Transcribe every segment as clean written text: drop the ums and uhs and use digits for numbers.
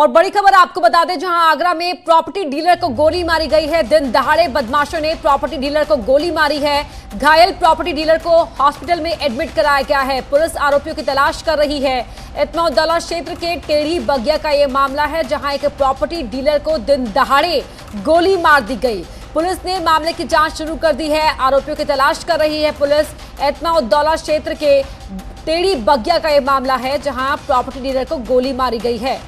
और बड़ी खबर आपको बता दें, जहां आगरा में प्रॉपर्टी डीलर को गोली मारी गई है। दिन दहाड़े बदमाशों ने प्रॉपर्टी डीलर को गोली मारी है। घायल प्रॉपर्टी डीलर को हॉस्पिटल में एडमिट कराया गया है। पुलिस आरोपियों की तलाश कर रही है। इत्मौद्दौला क्षेत्र के टेढ़ी बगिया का यह मामला है, जहां एक प्रॉपर्टी डीलर को दिन दहाड़े गोली मार दी गई। पुलिस ने मामले की जांच शुरू कर दी है। आरोपियों की तलाश कर रही है पुलिस। इत्मौद्दौला क्षेत्र के टेढ़ी बगिया का यह मामला है, जहां प्रॉपर्टी डीलर को गोली मारी गई है।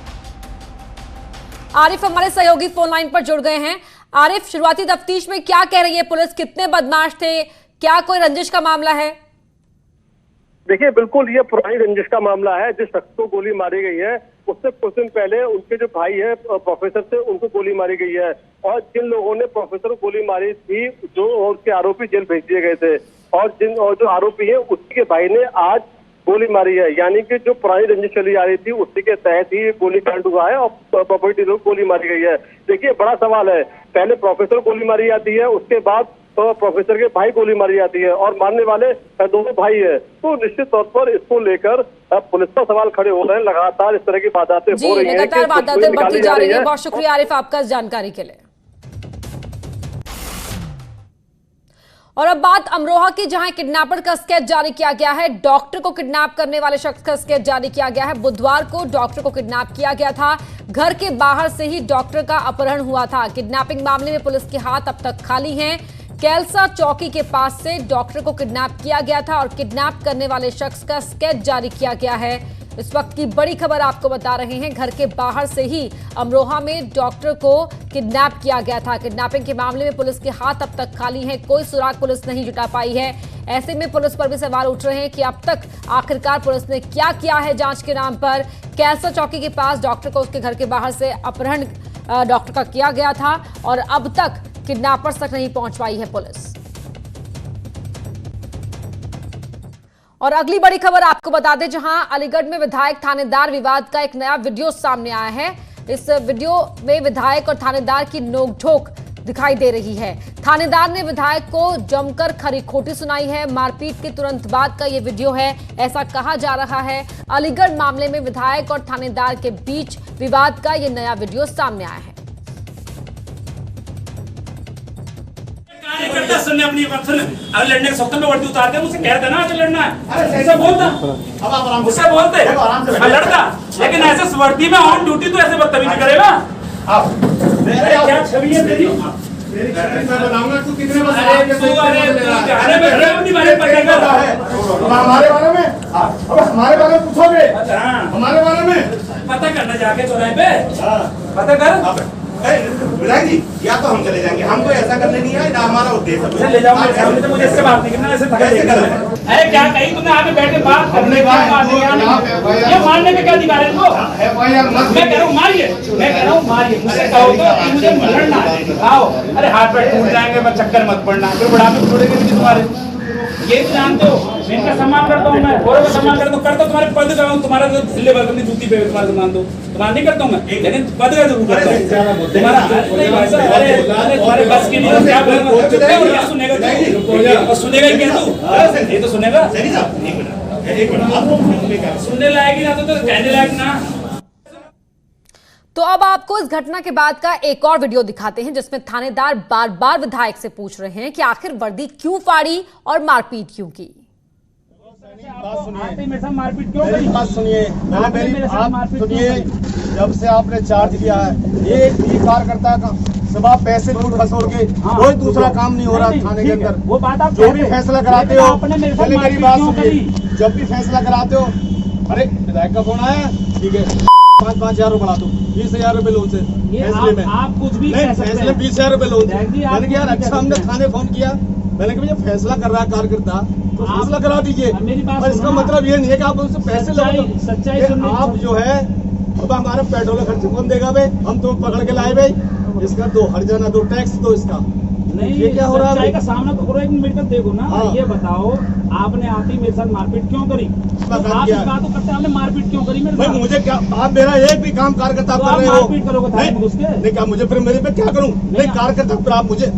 आरिफ हमारे सहयोगी फोन लाइन पर जुड़ गए हैं। आरिफ, शुरुआती तफ्तीश में क्या कह रही है पुलिस? कितने बदमाश थे? क्या कोई रंजिश का मामला है? देखिए, बिल्कुल ये पुरानी रंजिश का मामला है। जिस शख्स को गोली मारी गई है उससे कुछ दिन पहले उनके जो भाई है प्रोफेसर से, उनको गोली मारी गई है। और जिन लोगों ने प्रोफेसर को गोली मारी थी, जो उसके आरोपी जेल भेज दिए गए थे, और जो आरोपी है उसके भाई ने आज गोली मारी है। यानी कि जो पुरानी रंजिश चली आ रही थी उसी के तहत ही गोलीकांड हुआ है और प्रॉपर्टी डीलर को गोली मारी गई है। देखिए, बड़ा सवाल है, पहले प्रोफेसर को गोली मारी जाती है, उसके बाद तो प्रोफेसर के भाई गोली मारी जाती है, और मारने वाले दोनों भाई है। तो निश्चित तौर पर इसको लेकर पुलिस पर सवाल खड़े हो रहे हैं। लगातार इस तरह की बातें हो रही हैं, लगातार बातें बढ़ती जा रही है। बहुत शुक्रिया आरिफ आपका इस जानकारी के लिए। और अब बात अमरोहा की, जहां किडनैपर का स्केच जारी किया गया है। डॉक्टर को किडनैप करने वाले शख्स का स्केच जारी किया गया है। बुधवार को डॉक्टर को किडनैप किया गया था। घर के बाहर से ही डॉक्टर का अपहरण हुआ था। किडनैपिंग मामले में पुलिस के हाथ अब तक खाली हैं। कैलसा चौकी के पास से डॉक्टर को किडनैप किया गया था और किडनैप करने वाले शख्स का स्केच जारी किया गया है। इस वक्त की बड़ी खबर आपको बता रहे हैं। घर के बाहर से ही अमरोहा में डॉक्टर को किडनैप किया गया था। किडनैपिंग के मामले में पुलिस के हाथ अब तक खाली हैं। कोई सुराग पुलिस नहीं जुटा पाई है। ऐसे में पुलिस पर भी सवाल उठ रहे हैं कि अब तक आखिरकार पुलिस ने क्या किया है जांच के नाम पर। कैलसा चौकी के पास डॉक्टर को उसके घर के बाहर से अपहरण डॉक्टर का किया गया था और अब तक किडनैपर्स तक नहीं पहुंच पाई है पुलिस। और अगली बड़ी खबर आपको बता दें, जहां अलीगढ़ में विधायक थानेदार विवाद का एक नया वीडियो सामने आया है। इस वीडियो में विधायक और थानेदार की नोकझोंक दिखाई दे रही है। थानेदार ने विधायक को जमकर खरी खोटी सुनाई है। मारपीट के तुरंत बाद का ये वीडियो है, ऐसा कहा जा रहा है। अलीगढ़ मामले में विधायक और थानेदार के बीच विवाद का ये नया वीडियो सामने आया है। करता सुनने अपनी बात सुन। अगर लड़ने के सख्त में वर्दी उतार दे, मुझसे कह देना कि लड़ना है, ऐसे बोलता, मुझसे बोलते मैं लड़ता, लेकिन ऐसे वर्दी में ऑन ड्यूटी तो ऐसे बदतमीजी करेगा। क्या छवि है तेरी? मैं बताऊंगा तू कितने बजे हमारे बारे में, अब हमारे बारे में पूछोगे, हमारे बारे में पता करना जाके चौराहे पे पता कर। विधायक जी, या तो हम चले जाएंगे, हमको ऐसा करने नहीं है, ना हमारा उद्देश्य ले जाऊंगा सामने से, मुझे इससे बात नहीं करना, ऐसे धक्का देकर। अरे क्या कहीं तुमने आगे बैठे बात करने का ये मारने में क्या अधिकार है तुमको? मैं कह रहा हूँ मारिए, मैं कह रहा हूँ मारिए, मुझसे कहो तो मुझे लड़ना है, आओ। अरे हाथ पैर टूट जाएंगे, मैं चक्कर मत पड़ना, फिर बुढ़ापे छोड़ेंगे नहीं तुम्हारे। ये तो जानते हो, मैं इनका सम्मान करता हूँ, मैं औरों का सम्मान करता हूँ, तुम्हारे पद का हूँ, तुम्हारा जो ढिल्ले वर्ग अपनी जूती पे तुम्हारा सम्मान दो, तुम्हारा नहीं करता हूँ मैं, लेकिन पद का जरूर करता हूँ तुम्हारा। तुम्हारे बस की नहीं, क्या बोलूँगा, सुनेगा, सुनेगा ही क्या तू? ये तो सुनेगा, सुनने लायक ही ना तो कहने लायक ना। तो अब आपको इस घटना के बाद का एक और वीडियो दिखाते हैं, जिसमें थानेदार बार बार विधायक से पूछ रहे हैं कि आखिर वर्दी क्यों फाड़ी और मारपीट क्यों की। मारपीट क्यों करी? बात सुनिए, आप सुनिए। जब से आपने चार्ज किया है, ये कार्यकर्ता का सुबह पैसे लूट खसोड़ के कोई दूसरा काम नहीं हो रहा थाने के अंदर। वो बात आप जो भी फैसला कराते हो, पहले मेरी बात सुनिए, जब भी फैसला कराते हो, अरे विधायक का फोन आया, ठीक है 5,000 रुपए बढ़ा दो, 20,000 रुपए लोन से फैसले में, आप कुछ भी फैसले 20,000 रुपए लोन से। मैंने कहा यार अच्छा, हमने थाने फोन किया, मैंने कहा भैया फैसला कर रहा है कार्यकर्ता तो फैसला करा दीजिए, पर इसका मतलब ये नहीं है कि आप उनसे पैसे लोगे। सच्चाई आप जो है, अब हमारा पेट्रोल का खर्च कौन देगा भाई? हम तो पकड़ के लाए भाई, इसका दो हर्जाना दो टैक्स दो इसका। नहीं, ये क्या हो रहा है? का सामना तो करो, एक मिनट देखो ना। ये बताओ आपने आते ही मेरे साथ मारपीट क्यों करी? आप इस बात को करते आपने मारपीट क्यों करी मेरे साथ? मुझे क्या, आप मेरा एक भी काम कार्यकर्ता कर रहे हो, मारपीट करोगे थाने में घुस के? नहीं क्या मुझे फिर मेरे पे क्या करूं? नहीं कार्यकर्ता पर आप मुझे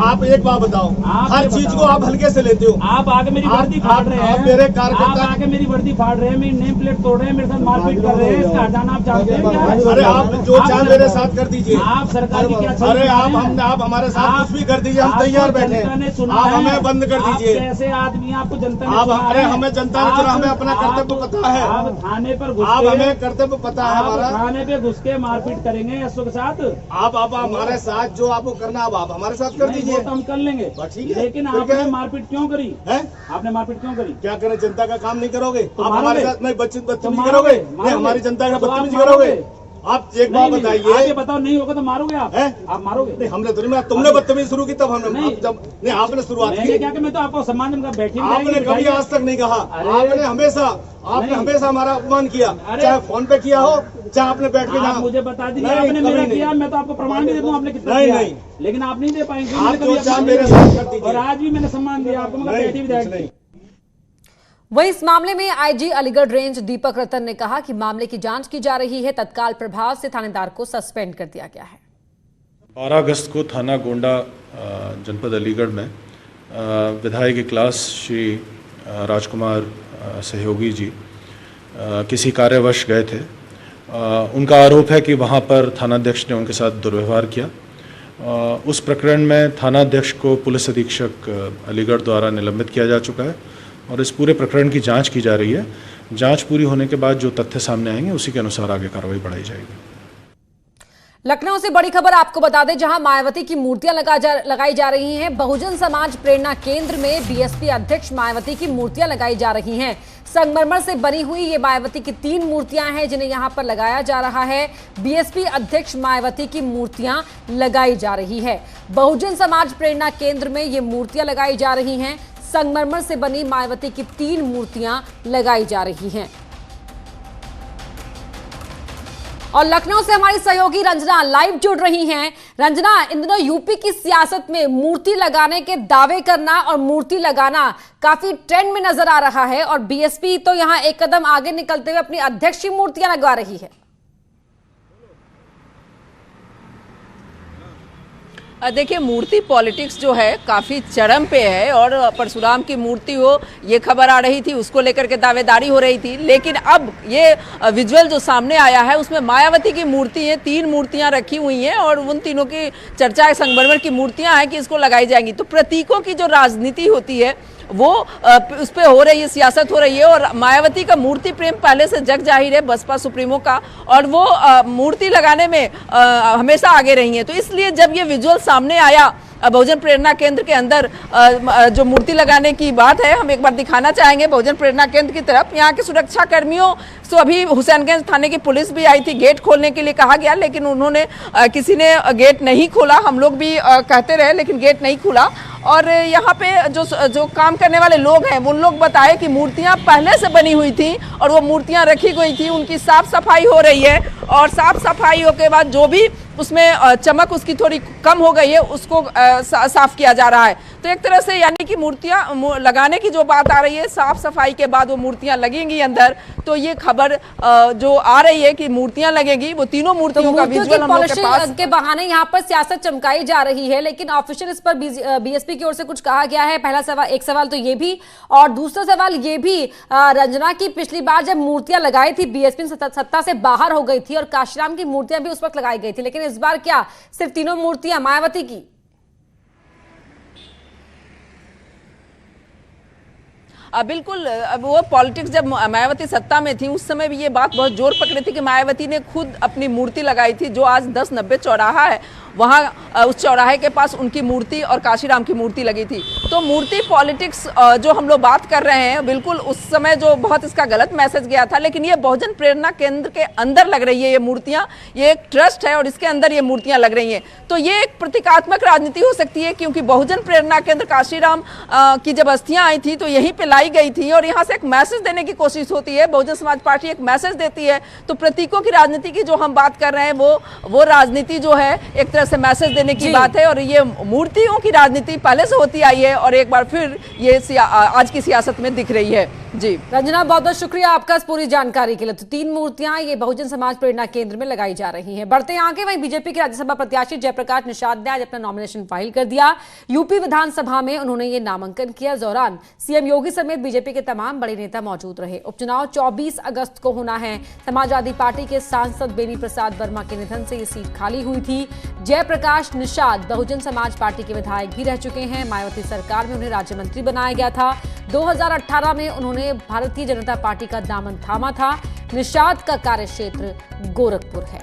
आप एक बात बताओ, हर चीज को आप हल्के से लेते हो। आप आगे मेरी वर्दी फाड़ रहे हैं, मेरे कार्यकर्ता आगे मेरी वर्दी फाड़ रहे हैं, मेरी नेम प्लेट तोड़ रहे हैं, मेरे साथ मारपीट कर रहे हैं, इसका हटाना आप चाहते हैं क्या? अरे आप जो चाहे मेरे साथ कर दीजिए। आप सरकार की क्या? अरे आप हमारे साथ कुछ भी कर दीजिए, हम तैयार बैठे हैं। आप हमें बंद कर दीजिए। ऐसे आदमी आपको जनता ने आप अरे हमें जनता ने चुना, हमें अपना कर्तव्य पता है। आप थाने पर घुस आप के, हमें कर्तव्य पता है हमारा। थाने पे घुस के मारपीट करेंगे एसओ के साथ? आप हमारे साथ जो आपको करना आप हमारे साथ कर दीजिए, तो हम कर लेंगे। ठीक है, लेकिन आपने मारपीट क्यों करी है? आपने मारपीट क्यों करी? क्या करें, जनता का काम नहीं करोगे तो आप हमारे साथ? नहीं बदतमीजी करोगे? नहीं हमारी जनता का तो आप बदतमीजी करोगे? आप एक बात बताइए। ये बताओ, नहीं होगा तो मारोगे आप? आप मारोगे? नहीं हमने तो नहीं, तुमने बदतमीजी शुरू की तब हमने नहीं आपने शुरुआत की। क्या कि मैं तो आपको सम्मान बैठी, आपने कभी आज तक नहीं कहा। आपने हमेशा हमारा अपमान किया, चाहे फोन पे किया हो, चाहे आपने बैठ के आप मुझे बता दीजिए आपने मेरा किया, मैं तो आपको प्रमाण भी दे दूं आपने कितना किया। नहीं, लेकिन आप नहीं दे पाएंगे। आप जो चाहे मेरे साथ कर दीजिए। और आज भी मैंने सम्मान दिया आपको, मगर बैठी विधायक। वहीं इस मामले में आईजी अलीगढ़ रेंज दीपक रतन ने कहा कि मामले की जांच की जा रही है, तत्काल प्रभाव से थानेदार को सस्पेंड कर दिया गया है। 12 अगस्त को थाना गोंडा जनपद अलीगढ़ में विधायक क्लास श्री राजकुमार सहयोगी जी किसी कार्यवश गए थे। उनका आरोप है कि वहां पर थानाध्यक्ष ने उनके साथ दुर्व्यवहार किया। उस प्रकरण में थानाध्यक्ष को पुलिस अधीक्षक अलीगढ़ द्वारा निलंबित किया जा चुका है और इस पूरे प्रकरण की जांच की जा रही है। जांच पूरी होने के बाद जो तथ्य सामने आएंगे उसी के अनुसार आगे कार्रवाई बढ़ाई जाएगी। लखनऊ से बड़ी खबर आपको बता दें, जहां मायावती की मूर्तियां लगाई जा रही हैं। बहुजन समाज प्रेरणा केंद्र में बीएसपी अध्यक्ष मायावती की मूर्तियां लगाई जा रही हैं। संगमरमर से बनी हुई ये मायावती की 3 मूर्तियां हैं जिन्हें यहां पर लगाया जा रहा है। बीएसपी अध्यक्ष मायावती की मूर्तियां लगाई जा रही है। बहुजन समाज प्रेरणा केंद्र में ये मूर्तियां लगाई जा रही हैं। संगमरमर से बनी मायावती की 3 मूर्तियां लगाई जा रही हैं। और लखनऊ से हमारी सहयोगी रंजना लाइव जुड़ रही हैं। रंजना, इन दिनों यूपी की सियासत में मूर्ति लगाने के दावे करना और मूर्ति लगाना काफी ट्रेंड में नजर आ रहा है और बीएसपी तो यहां एक कदम आगे निकलते हुए अपनी अध्यक्ष की मूर्तियां लगवा रही है। देखिए, मूर्ति पॉलिटिक्स जो है काफ़ी चरम पे है और परशुराम की मूर्ति हो ये खबर आ रही थी, उसको लेकर के दावेदारी हो रही थी। लेकिन अब ये विजुअल जो सामने आया है उसमें मायावती की मूर्ति है, 3 मूर्तियां रखी हुई हैं और उन तीनों की चर्चा है, संगमरमर की मूर्तियां हैं कि इसको लगाई जाएंगी। तो प्रतीकों की जो राजनीति होती है वो उस पर हो रही है, सियासत हो रही है। और मायावती का मूर्ति प्रेम पहले से जग जाहिर है बसपा सुप्रीमो का, और वो मूर्ति लगाने में हमेशा आगे रही है। तो इसलिए जब ये विजुअल सामने आया बहुजन प्रेरणा केंद्र के अंदर जो मूर्ति लगाने की बात है, हम एक बार दिखाना चाहेंगे बहुजन प्रेरणा केंद्र की तरफ। यहाँ के सुरक्षा कर्मियों तो अभी हुसैनगंज थाने की पुलिस भी आई थी, गेट खोलने के लिए कहा गया, लेकिन उन्होंने किसी ने गेट नहीं खोला। हम लोग भी कहते रहे लेकिन गेट नहीं खुला। और यहाँ पे जो काम करने वाले लोग हैं उन लोग बताए कि मूर्तियाँ पहले से बनी हुई थी और वो मूर्तियाँ रखी गई थी, उनकी साफ सफाई हो रही है और साफ सफाई के बाद जो भी उसमें चमक उसकी थोड़ी कम हो गई है उसको साफ किया जा रहा है। तो एक तरह से यानी कि मूर्तियाँ लगाने की जो बात आ रही है, साफ सफाई के बाद वो मूर्तियाँ लगेंगी अंदर। तो ये खबर जो आ रही है कि मूर्तियाँ लगेगी, वो तीनों मूर्तियों का विजुअल हम लोग के पास के बहाने यहाँ पर सियासत चमकाई जा रही है, लेकिन ऑफिशियल इस पर बीएसपी की ओर से कुछ कहा गया है। पहला सवाल, एक सवाल तो ये भी, और दूसरा सवाल ये भी रंजना की पिछली बार जब मूर्तियां लगाई थी बीएसपी सत्ता से बाहर हो गई थी और काशीराम की मूर्तियां भी उस वक्त लगाई गई थी, लेकिन इस बार क्या सिर्फ 3 मूर्तियां मायावती की? बिल्कुल, अब वो पॉलिटिक्स जब मायावती सत्ता में थी उस समय भी ये बात बहुत जोर पकड़ी थी कि मायावती ने खुद अपनी मूर्ति लगाई थी। जो आज 1090 चौराहा है वहाँ उस चौराहे के पास उनकी मूर्ति और काशीराम की मूर्ति लगी थी। तो मूर्ति पॉलिटिक्स जो हम लोग बात कर रहे हैं, बिल्कुल उस समय जो बहुत इसका गलत मैसेज गया था, लेकिन ये बहुजन प्रेरणा केंद्र के अंदर लग रही है ये मूर्तियाँ। ये एक ट्रस्ट है और इसके अंदर ये मूर्तियाँ लग रही हैं। तो ये एक प्रतीकात्मक राजनीति हो सकती है, क्योंकि बहुजन प्रेरणा केंद्र काशीराम की जब अस्थियाँ आई थी तो यहीं पर लाई गई थी और यहाँ से एक मैसेज देने की कोशिश होती है, बहुजन समाज पार्टी एक मैसेज देती है, तो प्रतीकों की राजनीति की जो हम बात कर रहे हैं वो राजनीति जो है एक तरह से मैसेज देने की बात है, और ये मूर्तियों की राजनीति पहले से होती आई है और एक बार फिर ये आज की सियासत में दिख रही है। जी रंजना, बहुत बहुत शुक्रिया आपका इस पूरी जानकारी के लिए। तो 3 मूर्तियां ये बहुजन समाज प्रेरणा केंद्र में लगाई जा रही हैं। बढ़ते हैं आगे, वहीं बीजेपी के राज्यसभा प्रत्याशी जयप्रकाश निषाद ने आज अपना नॉमिनेशन फाइल कर दिया। यूपी विधानसभा में उन्होंने ये नामांकन किया। इस दौरान सीएम योगी समेत बीजेपी के तमाम बड़े नेता मौजूद रहे। उपचुनाव 24 अगस्त को होना है। समाजवादी पार्टी के सांसद बेनी प्रसाद वर्मा के निधन से ये सीट खाली हुई थी। जयप्रकाश निषाद बहुजन समाज पार्टी के विधायक भी रह चुके हैं। मायावती सरकार में उन्हें राज्य मंत्री बनाया गया था। 2018 में उन्होंने भारतीय जनता पार्टी का दामन थामा था। निषाद का कार्यक्षेत्र गोरखपुर है।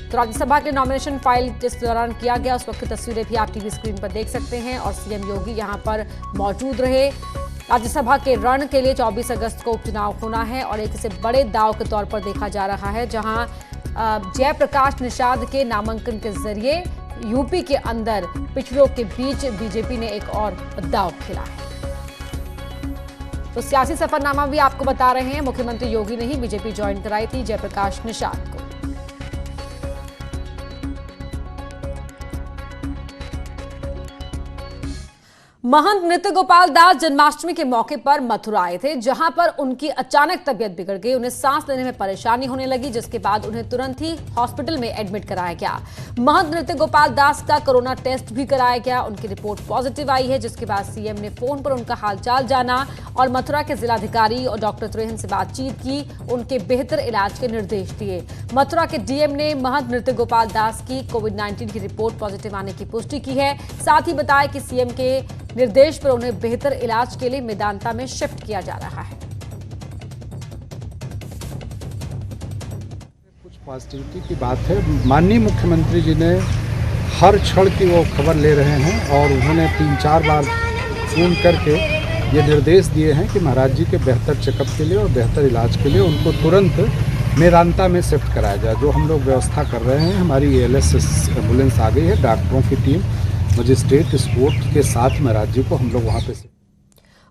तो राज्यसभा के नॉमिनेशन फाइल जिस दौरान किया गया उस वक्त की तस्वीरें भी आप टीवी स्क्रीन पर देख सकते हैं और सीएम योगी यहां पर मौजूद रहे। राज्यसभा के रण के लिए 24 अगस्त को उपचुनाव होना है और एक इसे बड़े दांव के तौर पर देखा जा रहा है, जहां जयप्रकाश निषाद के नामांकन के जरिए यूपी के अंदर पिछड़ों के बीच बीजेपी ने एक और दांव खेला है। तो सियासी सफरनामा भी आपको बता रहे हैं। मुख्यमंत्री योगी ने ही बीजेपी ज्वाइन कराई थी जयप्रकाश निषाद को। महंत नृत्य गोपाल दास जन्माष्टमी के मौके पर मथुरा आए थे, जहां पर उनकी अचानक तबीयत बिगड़ गई। उन्हें सांस लेने में परेशानी होने लगी, जिसके बाद उन्हें तुरंत ही हॉस्पिटल में एडमिट कराया गया। महंत नृत्य गोपाल दास का कोरोना टेस्ट भी कराया गया। उनकी रिपोर्ट पॉजिटिव आई है, जिसके बाद सीएम ने फोन पर उनका हालचाल जाना और मथुरा के जिलाधिकारी और डॉक्टर त्रेहन से बातचीत की, उनके बेहतर इलाज के निर्देश दिए। मथुरा के डीएम ने महंत नृत्य गोपाल दास की कोविड-19 की रिपोर्ट पॉजिटिव आने की पुष्टि की है। साथ ही बताया कि सीएम के निर्देश पर उन्हें बेहतर इलाज के लिए मेदांता में शिफ्ट किया जा रहा है। कुछ पॉजिटिविटी की बात है। माननीय मुख्यमंत्री जी ने हर क्षण की वो खबर ले रहे हैं और उन्होंने 3-4 बार फोन करके ये निर्देश दिए हैं कि महाराज जी के बेहतर चेकअप के लिए और बेहतर इलाज के लिए उनको तुरंत मेदांता में शिफ्ट कराया जाए, जो हम लोग व्यवस्था कर रहे हैं। हमारी ALS एम्बुलेंस आ गई है, डॉक्टरों की टीम, मजिस्ट्रेट, स्पोर्ट के साथ महाराज जी को हम लोग वहाँ पे।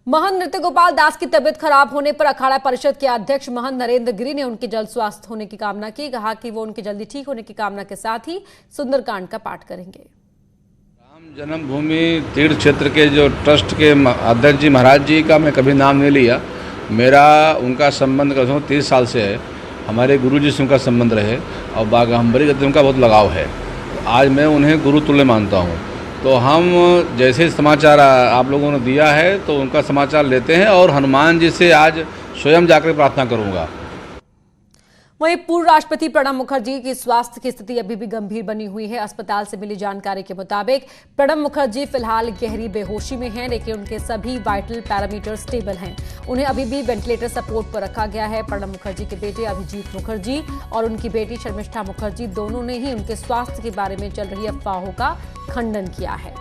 महंत नृत्य गोपाल दास की तबियत खराब होने पर अखाड़ा परिषद के अध्यक्ष महंत नरेंद्र गिरी ने उनके जल्द स्वास्थ्य होने की कामना की। कहा कि वो उनके जल्दी ठीक होने की कामना के साथ ही सुंदरकांड का पाठ करेंगे। राम जन्मभूमि तीर्थ क्षेत्र के जो ट्रस्ट के अध्यक्ष जी महाराज जी का मैं कभी नाम नहीं लिया। मेरा उनका संबंध कम से कम 30 साल से है। हमारे गुरु जी से उनका संबंध रहे और बागम्बरी गति उनका बहुत लगाव है। आज मैं उन्हें गुरु तुल्य मानता हूँ। तो हम जैसे समाचार आप लोगों ने दिया है तो उनका समाचार लेते हैं और हनुमान जी से आज स्वयं जाकर प्रार्थना करूंगा। वहीं पूर्व राष्ट्रपति प्रणब मुखर्जी की स्वास्थ्य की स्थिति अभी भी गंभीर बनी हुई है। अस्पताल से मिली जानकारी के मुताबिक प्रणब मुखर्जी फिलहाल गहरी बेहोशी में हैं, लेकिन उनके सभी वाइटल पैरामीटर स्टेबल हैं। उन्हें अभी भी वेंटिलेटर सपोर्ट पर रखा गया है। प्रणब मुखर्जी के बेटे अभिजीत मुखर्जी और उनकी बेटी शर्मिष्ठा मुखर्जी दोनों ने ही उनके स्वास्थ्य के बारे में चल रही अफवाहों का खंडन किया है।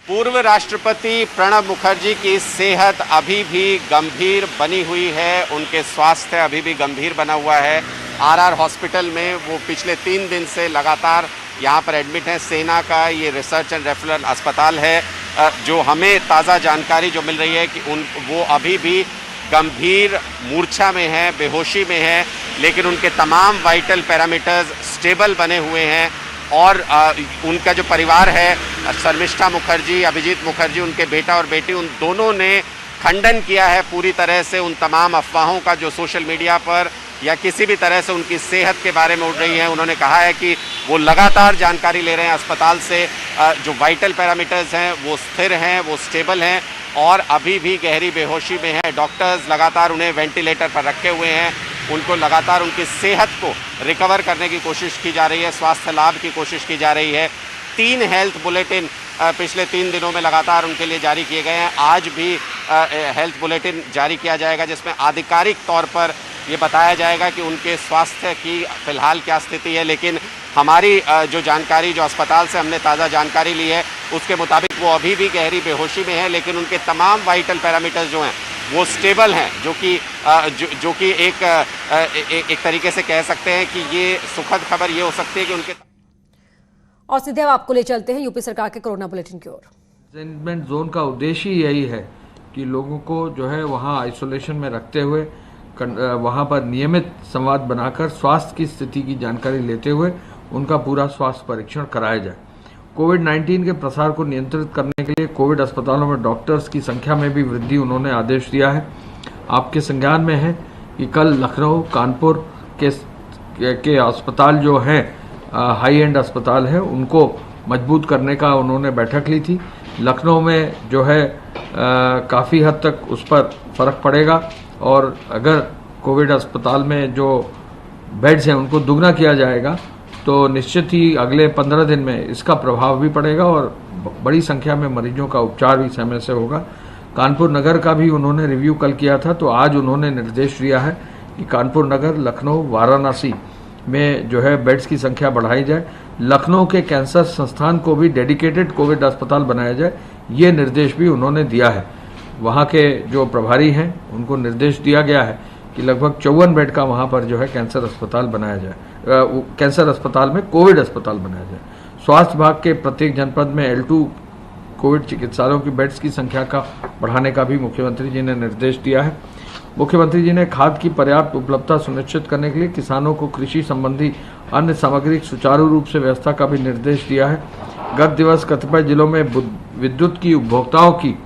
पूर्व राष्ट्रपति प्रणब मुखर्जी की सेहत अभी भी गंभीर बनी हुई है। उनके स्वास्थ्य अभी भी गंभीर बना हुआ है। RR हॉस्पिटल में वो पिछले 3 दिन से लगातार यहाँ पर एडमिट हैं। सेना का ये रिसर्च एंड रेफरल अस्पताल है। जो हमें ताज़ा जानकारी जो मिल रही है कि वो अभी भी गंभीर मूर्छा में है, बेहोशी में है, लेकिन उनके तमाम वाइटल पैरामीटर्स स्टेबल बने हुए हैं। और उनका जो परिवार है, शर्मिष्ठा मुखर्जी, अभिजीत मुखर्जी, उनके बेटा और बेटी, उन दोनों ने खंडन किया है पूरी तरह से उन तमाम अफवाहों का जो सोशल मीडिया पर या किसी भी तरह से उनकी सेहत के बारे में उड़ रही है। उन्होंने कहा है कि वो लगातार जानकारी ले रहे हैं अस्पताल से। जो वाइटल पैरामीटर्स हैं वो स्थिर हैं, वो स्टेबल हैं और अभी भी गहरी बेहोशी में है। डॉक्टर्स लगातार उन्हें वेंटिलेटर पर रखे हुए हैं। उनको लगातार उनकी सेहत को रिकवर करने की कोशिश की जा रही है, स्वास्थ्य लाभ की कोशिश की जा रही है। 3 हेल्थ बुलेटिन पिछले 3 दिनों में लगातार उनके लिए जारी किए गए हैं। आज भी हेल्थ बुलेटिन जारी किया जाएगा, जिसमें आधिकारिक तौर पर ये बताया जाएगा कि उनके स्वास्थ्य की फ़िलहाल क्या स्थिति है। लेकिन हमारी जो जानकारी, जो अस्पताल से हमने ताज़ा जानकारी ली है, उसके मुताबिक वो अभी भी गहरी बेहोशी में है, लेकिन उनके तमाम वाइटल पैरामीटर्स जो हैं वो स्टेबल हैं, जो कि एक तरीके से कह सकते हैं कि ये सुखद खबर ये हो सकती है कि उनके। और सीधे अब आपको ले चलते हैं यूपी सरकार के कोरोना बुलेटिन की ओर। कंटेनमेंट जोन का उद्देश्य ही यही है कि लोगों को जो है वहाँ आइसोलेशन में रखते हुए वहाँ पर नियमित संवाद बनाकर स्वास्थ्य की स्थिति की जानकारी लेते हुए उनका पूरा स्वास्थ्य परीक्षण कराया जाए। कोविड-19 के प्रसार को नियंत्रित करने के लिए कोविड अस्पतालों में डॉक्टर्स की संख्या में भी वृद्धि उन्होंने आदेश दिया है। आपके संज्ञान में है कि कल लखनऊ, कानपुर के अस्पताल जो हैं हाई एंड अस्पताल हैं उनको मजबूत करने का उन्होंने बैठक ली थी। लखनऊ में जो है काफ़ी हद तक उस पर फ़र्क पड़ेगा और अगर कोविड अस्पताल में जो बेड्स हैं उनको दुगना किया जाएगा तो निश्चित ही अगले 15 दिन में इसका प्रभाव भी पड़ेगा और बड़ी संख्या में मरीजों का उपचार भी समय से होगा। कानपुर नगर का भी उन्होंने रिव्यू कल किया था, तो आज उन्होंने निर्देश दिया है कि कानपुर नगर, लखनऊ, वाराणसी में जो है बेड्स की संख्या बढ़ाई जाए। लखनऊ के कैंसर संस्थान को भी डेडिकेटेड कोविड अस्पताल बनाया जाए, ये निर्देश भी उन्होंने दिया है। वहाँ के जो प्रभारी हैं उनको निर्देश दिया गया है कि लगभग 54 बेड का वहाँ पर जो है कैंसर अस्पताल बनाया जाए, कैंसर अस्पताल में कोविड अस्पताल बनाया जाए। स्वास्थ्य विभाग के प्रत्येक जनपद में L2 कोविड चिकित्सालयों की बेड्स की संख्या का बढ़ाने का भी मुख्यमंत्री जी ने निर्देश दिया है। मुख्यमंत्री जी ने खाद की पर्याप्त उपलब्धता सुनिश्चित करने के लिए किसानों को कृषि संबंधी अन्य सामग्री सुचारू रूप से व्यवस्था का भी निर्देश दिया है। गत दिवस कतिपय जिलों में विद्युत की उपभोक्ताओं की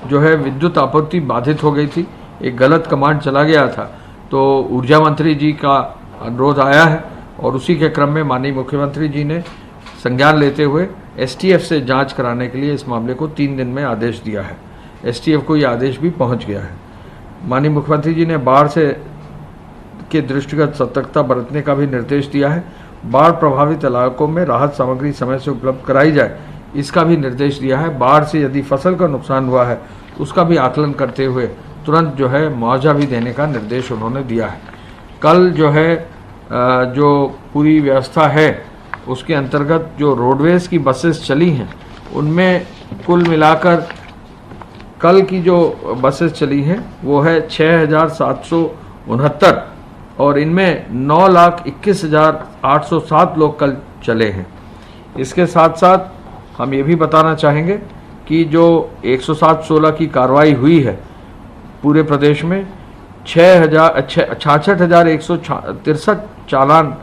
जो है विद्युत आपूर्ति बाधित हो गई थी, एक गलत कमांड चला गया था, तो ऊर्जा मंत्री जी का अनुरोध आया है और उसी के क्रम में माननीय मुख्यमंत्री जी ने संज्ञान लेते हुए STF से जांच कराने के लिए इस मामले को 3 दिन में आदेश दिया है। STF को यह आदेश भी पहुंच गया है। माननीय मुख्यमंत्री जी ने बाढ़ के दृष्टिगत सतर्कता बरतने का भी निर्देश दिया है। बाढ़ प्रभावित इलाकों में राहत सामग्री समय से उपलब्ध कराई जाए, इसका भी निर्देश दिया है। बाढ़ से यदि फसल का नुकसान हुआ है उसका भी आकलन करते हुए तुरंत जो है मुआवजा भी देने का निर्देश उन्होंने दिया है। कल जो है जो पूरी व्यवस्था है उसके अंतर्गत जो रोडवेज़ की बसेस चली हैं उनमें कुल मिलाकर कल की जो बसेस चली हैं वो है 6,769 और इनमें 9,21,807 लोग कल चले हैं। इसके साथ साथ हम ये भी बताना चाहेंगे कि जो 107/16 की कार्रवाई हुई है पूरे प्रदेश में 66,163 चालान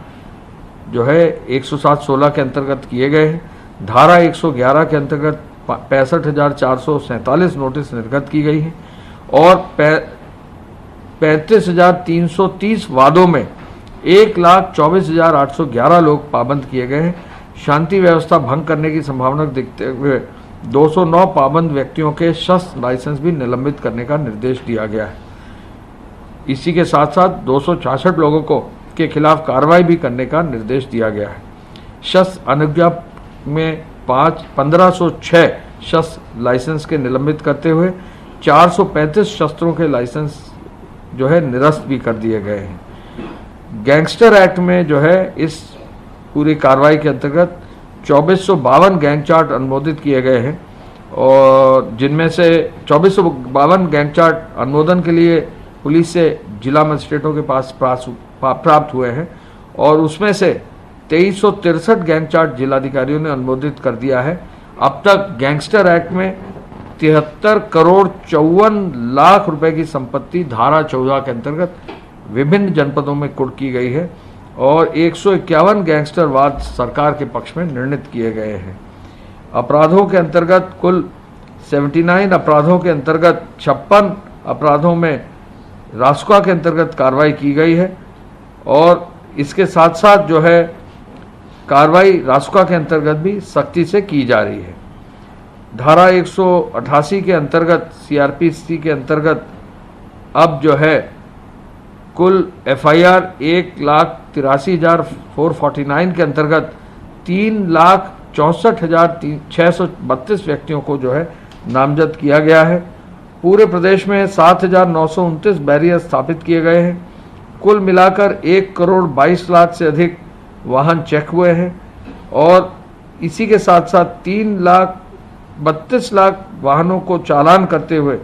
जो है 107/16 के अंतर्गत किए गए हैं। धारा 111 के अंतर्गत 65,447 नोटिस निर्गत की गई है और 35,330 वादों में 1,24,811 लोग पाबंद किए गए हैं। शांति व्यवस्था भंग करने की संभावना देखते हुए 209 पाबंद व्यक्तियों के शस्त्र लाइसेंस भी निलंबित करने का निर्देश दिया गया है। इसी के साथ साथ 266 लोगों के खिलाफ कार्रवाई भी करने का निर्देश दिया गया है। शस्त्र अनुज्ञा में 1506 शस्त्र लाइसेंस के निलंबित करते हुए 435 शस्त्रों के लाइसेंस जो है निरस्त भी कर दिए गए हैं। गैंगस्टर एक्ट में जो है इस पूरी कार्रवाई के अंतर्गत 2452 गैंग चार्ट अनुमोदित किए गए हैं और जिनमें से 2452 गैंग चार्ट अनुमोदन के लिए पुलिस से जिला मजिस्ट्रेटों के पास प्राप्त हुए हैं और उसमें से 2363 गैंग चार्ट जिलाधिकारियों ने अनुमोदित कर दिया है। अब तक गैंगस्टर एक्ट में 73,54,00,000 रुपए की संपत्ति धारा 14 के अंतर्गत विभिन्न जनपदों में कुर्क की गई है और 151 गैंगस्टर वाद सरकार के पक्ष में निर्णित किए गए हैं। अपराधों के अंतर्गत कुल 79 अपराधों के अंतर्गत 56 अपराधों में रासुका के अंतर्गत कार्रवाई की गई है और इसके साथ साथ जो है कार्रवाई रासुका के अंतर्गत भी सख्ती से की जा रही है। धारा 188 के अंतर्गत CRPC के अंतर्गत अब जो है कुल FIR 1,83,449 के अंतर्गत 3,64,632 व्यक्तियों को जो है नामजद किया गया है। पूरे प्रदेश में 7,929 बैरियर स्थापित किए गए हैं। कुल मिलाकर 1,22,00,000 से अधिक वाहन चेक हुए हैं और इसी के साथ साथ 3,32,00,000 वाहनों को चालान करते हुए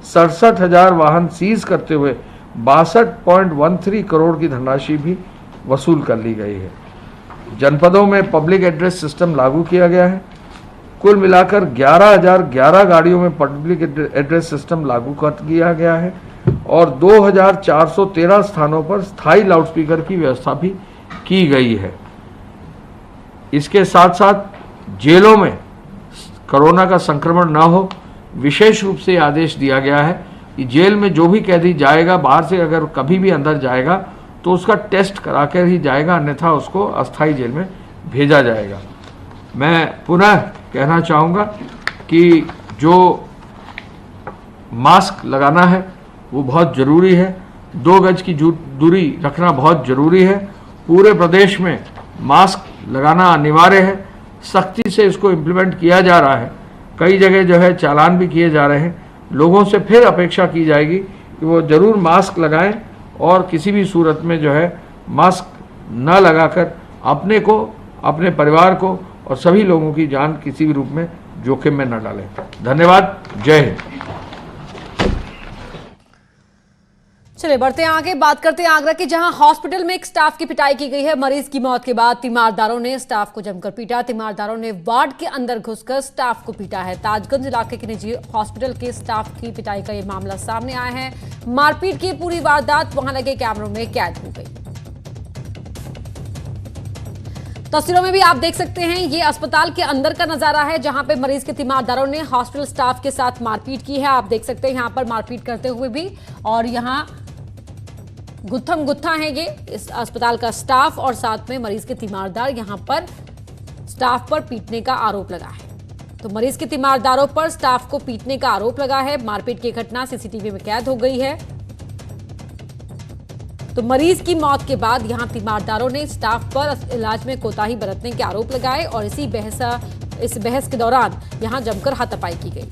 67,000 वाहन सीज करते हुए 62.13 करोड़ की धनराशि भी वसूल कर ली गई है। जनपदों में पब्लिक एड्रेस सिस्टम लागू किया गया है। कुल मिलाकर 11,011 गाड़ियों में पब्लिक एड्रेस सिस्टम लागू कर दिया गया है और 2,413 स्थानों पर स्थायी लाउडस्पीकर की व्यवस्था भी की गई है। इसके साथ साथ जेलों में कोरोना का संक्रमण न हो, विशेष रूप से आदेश दिया गया है कि जेल में जो भी कैदी जाएगा, बाहर से अगर कभी भी अंदर जाएगा तो उसका टेस्ट करा कर ही जाएगा, अन्यथा उसको अस्थायी जेल में भेजा जाएगा। मैं पुनः कहना चाहूँगा कि जो मास्क लगाना है वो बहुत ज़रूरी है, 2 गज की दूरी रखना बहुत ज़रूरी है। पूरे प्रदेश में मास्क लगाना अनिवार्य है, सख्ती से इसको इम्प्लीमेंट किया जा रहा है। कई जगह जो है चालान भी किए जा रहे हैं। लोगों से फिर अपेक्षा की जाएगी कि वो ज़रूर मास्क लगाएं और किसी भी सूरत में जो है मास्क न लगाकर अपने को, अपने परिवार को और सभी लोगों की जान किसी भी रूप में जोखिम में न डालें। धन्यवाद। जय हिंद। चलिए बढ़ते हैं आगे, बात करते हैं आगरा की, जहां हॉस्पिटल में एक स्टाफ की पिटाई की गई है। मरीज की मौत के बाद तीमारदारों ने स्टाफ को जमकर पीटा। तीमारदारों ने वार्ड के अंदर घुसकर स्टाफ को पीटा है। ताजगंज इलाके के निजी हॉस्पिटल के स्टाफ की पिटाई का यह मामला सामने आया है। मारपीट की पूरी वारदात वहां लगे कैमरों में कैद हो गई। तस्वीरों में भी आप देख सकते हैं, ये अस्पताल के अंदर का नजारा है जहां पे मरीज के तीमारदारों ने हॉस्पिटल स्टाफ के साथ मारपीट की है। आप देख सकते हैं यहां पर मारपीट करते हुए भी, और यहां गुत्थम गुत्था है ये इस अस्पताल का स्टाफ और साथ में मरीज के तीमारदार। यहां पर स्टाफ पर पीटने का आरोप लगा है। तो मरीज के तीमारदारों पर स्टाफ को पीटने का आरोप लगा है। मारपीट की घटना सीसीटीवी में कैद हो गई है। तो मरीज की मौत के बाद यहां तीमारदारों ने स्टाफ पर इलाज में कोताही बरतने के आरोप लगाए और इस बहस के दौरान यहां जमकर हाथापाई की गई।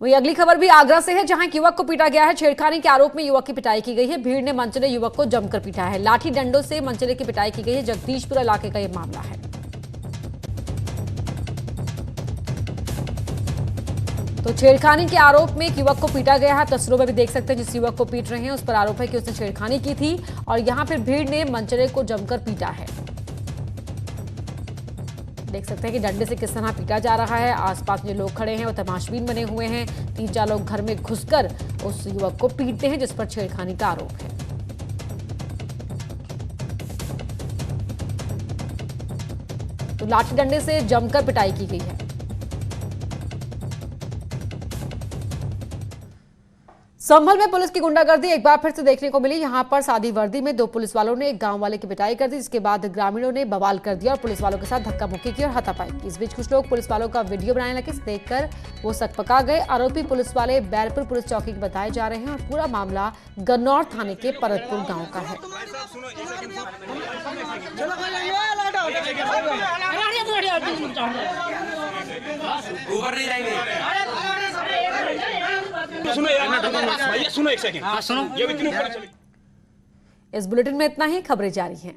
वही अगली खबर भी आगरा से है, जहां एक युवक को पीटा गया है। छेड़खानी के आरोप में युवक की पिटाई की गई है। भीड़ ने मनचले युवक को जमकर पीटा है। लाठी डंडों से मनचले की पिटाई की गई है। जगदीशपुर इलाके का यह मामला है। तो छेड़खानी के आरोप में एक युवक को पीटा गया है। तस्वीरों में भी देख सकते हैं जिस युवक को पीट रहे हैं उस पर आरोप है कि उसने छेड़खानी की थी और यहां पर भीड़ ने मनचले को जमकर पीटा है। देख सकते हैं कि डंडे से किस तरह पीटा जा रहा है। आसपास जो लोग खड़े हैं वो तमाशबीन बने हुए हैं। 3-4 लोग घर में घुसकर उस युवक को पीटते हैं जिस पर छेड़खानी का आरोप है। तो लाठी डंडे से जमकर पिटाई की गई है। संभल में पुलिस की गुंडागर्दी एक बार फिर से देखने को मिली। यहां पर सादी वर्दी में 2 पुलिस वालों ने एक गांव वाले की पिटाई कर दी, जिसके बाद ग्रामीणों ने बवाल कर दिया और पुलिस वालों के साथ धक्का मुक्की की और हाथापाई की। इस बीच कुछ लोग पुलिस वालों का वीडियो बनाने लगे, देखकर वो सकपका गए। आरोपी पुलिस वाले बैरपुर पुलिस चौकी के बताए जा रहे हैं और पूरा मामला गन्नौर थाने के परतपुर गाँव का है। सुनो एक सेकंड। इस बुलेटिन में इतना ही, खबरें जारी हैं।